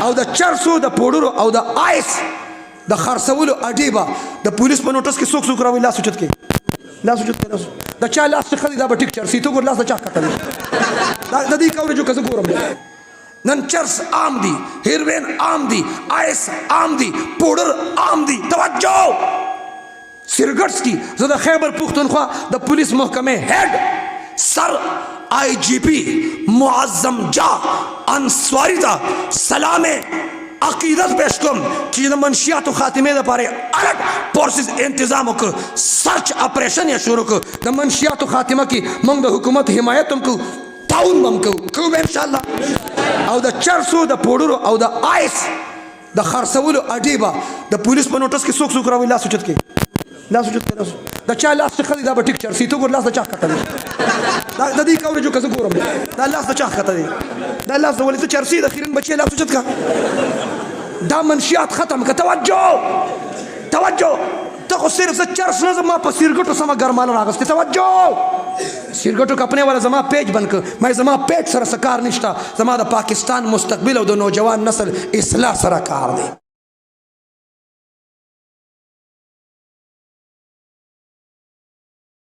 او د چرسو د پوډرو او د آیس د خرڅولو اډې به د پولیس په نوټس کې څوک راوي لاس اوچت کې لاس اوچت کې د چا لاس چې ښه دی دا به ټیک چرسي ته ګور لاس د چا ښکته دی د دې کوریجو که زه ګورم نن چرس عام دی هیروین عام دی آیس عام دی پوډر عام دی توجه سیگرٹس کی زه د خیبر پختونخوا د پولیس محکمې هیډ سر آئی جی پی معظم جا انصاری ته سلام عقیدت پیش کوم چې د منشیاتو خاتمې دپاره الګ فورسز انتظام وکړو سرچ اپریشن یې شروع کړو د منشیاتو خاتمه کې موږ د حکومت حمایت هم کوو تعاون به هم کوو به انشاءالله او د چرسو د پوډرو او د آیس د خرڅولو اډې به د پولیس په نوټس کې څوک راوي لاس اوچت کې لاس اوچت کې د چا لاس چې ښه دی دا به ټیک چرسي ته ګور لاس د چا ښکته دی د دې کوریجو که زه ګورم دا لاس د چا ښکته دی دا لاس د ولې ته چرسي د خیرن بچې لاس اوچت کا دا منشیات ختم که توجه ته خو صرف زه چرس نه زما په سیګرټو سمه ګرماله راغستې توجه سیګرټو کپنې والا زما پیج بند کړ مې زما پیج سره څه کار نشته زما د پاکستان مستقبل او د نوجوان نسل اصلاح سره کار دی